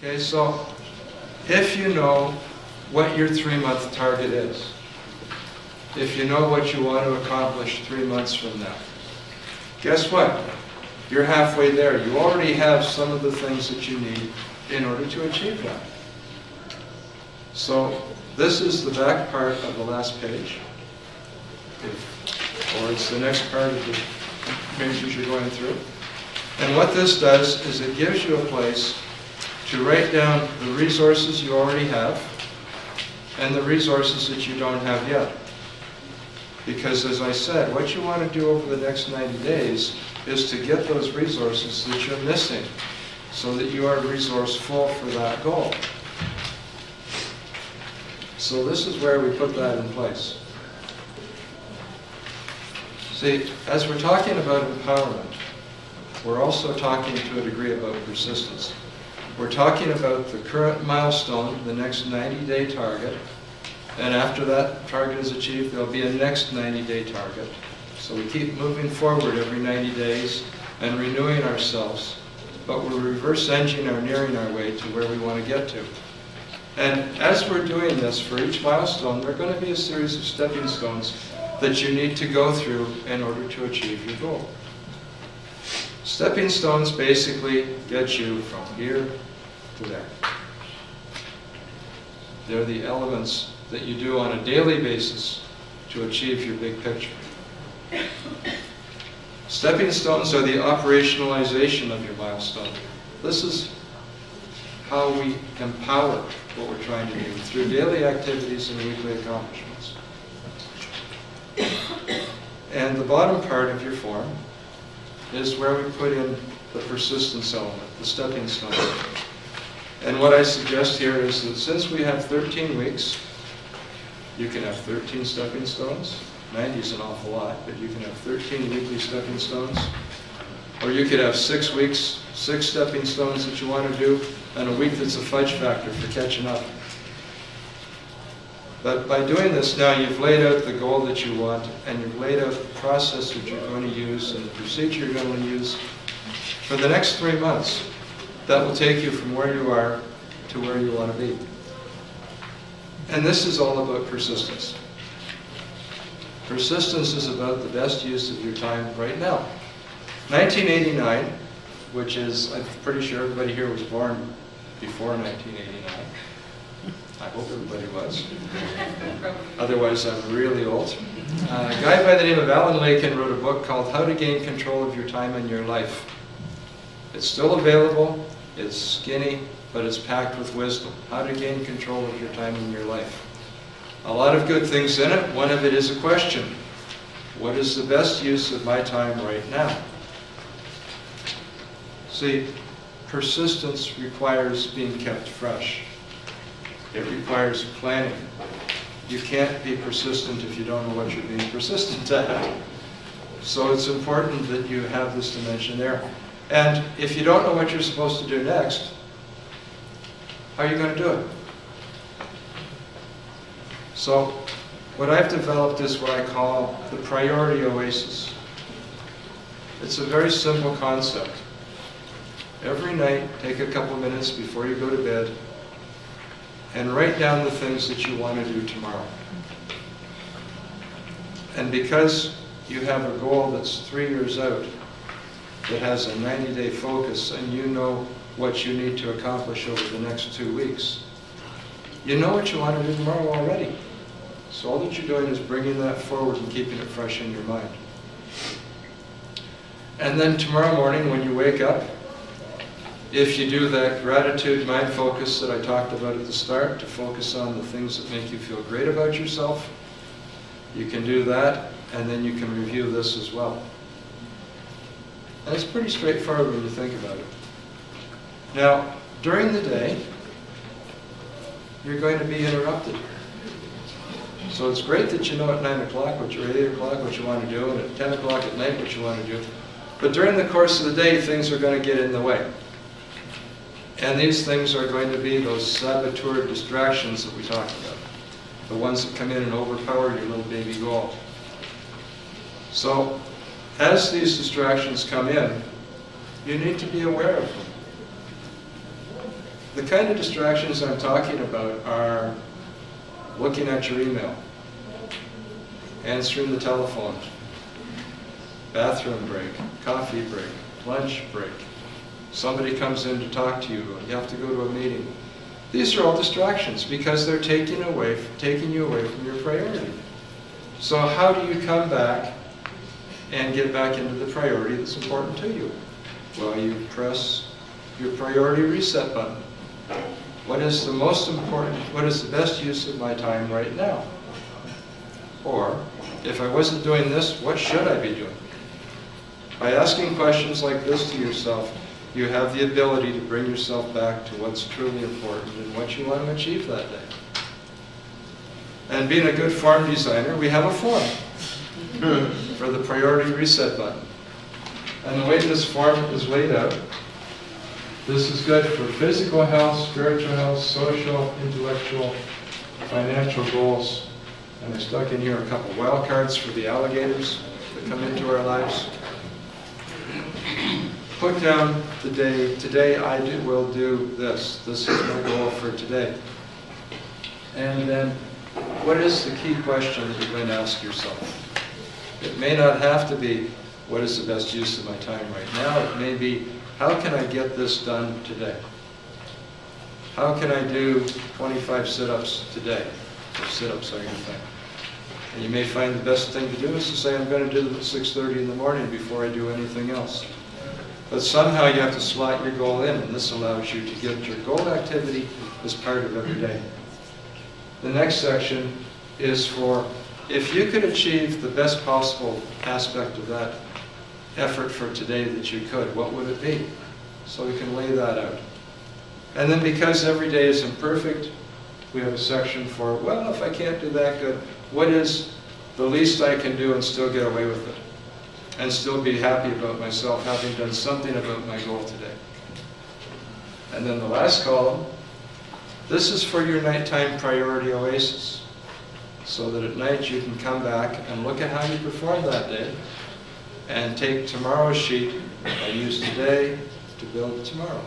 Okay, so if you know what your 3-month target is, if you know what you want to accomplish 3 months from now, guess what? You're halfway there. You already have some of the things that you need in order to achieve that. So this is the back part of the last page, or it's the next part of the pages you're going through. And what this does is it gives you a place to write down the resources you already have and the resources that you don't have yet. Because as I said, what you want to do over the next 90 days is to get those resources that you're missing so that you are resourceful for that goal. So this is where we put that in place. See, as we're talking about empowerment, we're also talking to a degree about persistence. We're talking about the current milestone, the next 90-day target, and after that target is achieved, there'll be a next 90-day target. So we keep moving forward every 90 days and renewing ourselves, but we're reverse engineering our way to where we want to get to. And as we're doing this, for each milestone, there are going to be a series of stepping stones that you need to go through in order to achieve your goal. Stepping stones basically get you from here to there. They're the elements that you do on a daily basis to achieve your big picture. Stepping stones are the operationalization of your milestone. This is how we empower what we're trying to do through daily activities and weekly accomplishments. And the bottom part of your form is where we put in the persistence element, the stepping stone. And what I suggest here is that since we have 13 weeks, you can have 13 stepping stones. 90 is an awful lot, but you can have 13 weekly stepping stones. Or you could have 6 weeks, 6 stepping stones that you want to do, and a week that's a fudge factor for catching up. But by doing this now, you've laid out the goal that you want, and you've laid out the process that you're going to use and the procedure you're going to use for the next 3 months. That will take you from where you are to where you want to be. And this is all about persistence. Persistence is about the best use of your time right now. 1989, which is, I'm pretty sure everybody here was born before 1989. I hope everybody was. Otherwise, I'm really old. A guy by the name of Alan Lakin wrote a book called How to Gain Control of Your Time and Your Life. It's still available. It's skinny, but it's packed with wisdom. How to gain control of your time and your life. A lot of good things in it. One of it is a question. What is the best use of my time right now? See, persistence requires being kept fresh. It requires planning. You can't be persistent if you don't know what you're being persistent at. So it's important that you have this dimension there. And if you don't know what you're supposed to do next, how are you going to do it? So what I've developed is what I call the priority oasis. It's a very simple concept. Every night, take a couple minutes before you go to bed and write down the things that you want to do tomorrow. And because you have a goal that's 3 years out, that has a 90-day focus, and you know what you need to accomplish over the next 2 weeks, you know what you want to do tomorrow already. So all that you're doing is bringing that forward and keeping it fresh in your mind. And then tomorrow morning when you wake up, if you do that gratitude mind focus that I talked about at the start, to focus on the things that make you feel great about yourself, you can do that, and then you can review this as well. And it's pretty straightforward when you think about it. Now, during the day, you're going to be interrupted. So it's great that you know at 9 o'clock what you're at 8 o'clock what you want to do, and at 10 o'clock at night what you want to do. But during the course of the day, things are going to get in the way. And these things are going to be those saboteur distractions that we talked about. The ones that come in and overpower your little baby goal. So, as these distractions come in, you need to be aware of them. The kind of distractions I'm talking about are looking at your email, answering the telephone, bathroom break, coffee break, lunch break. Somebody comes in to talk to you, you have to go to a meeting. These are all distractions because they're taking you away from your priority. So how do you come back and get back into the priority that's important to you? Well, you press your priority reset button. What is the most important, what is the best use of my time right now? Or, if I wasn't doing this, what should I be doing? By asking questions like this to yourself, you have the ability to bring yourself back to what's truly important and what you want to achieve that day. And being a good form designer, we have a form for the priority reset button. And the way this form is laid out, this is good for physical health, spiritual health, social, intellectual, financial goals. And I stuck in here a couple wild cards for the alligators that come into our lives. Put down the day, today I will do this. This is my goal for today. And then, what is the key question that you're going to ask yourself? It may not have to be, what is the best use of my time right now? It may be, how can I get this done today? How can I do 25 sit-ups today? If sit-ups are your thing. And you may find the best thing to do is to say, I'm going to do them at 6:30 in the morning before I do anything else. But somehow you have to slot your goal in, and this allows you to get your goal activity as part of every day. The next section is for, if you could achieve the best possible aspect of that effort for today that you could, what would it be? So we can lay that out. And then because every day is imperfect, we have a section for, well, if I can't do that good, what is the least I can do and still get away with it? And still be happy about myself having done something about my goal today. And then the last column, this is for your nighttime priority oasis. So that at night you can come back and look at how you performed that day and take tomorrow's sheet and use today to build tomorrow.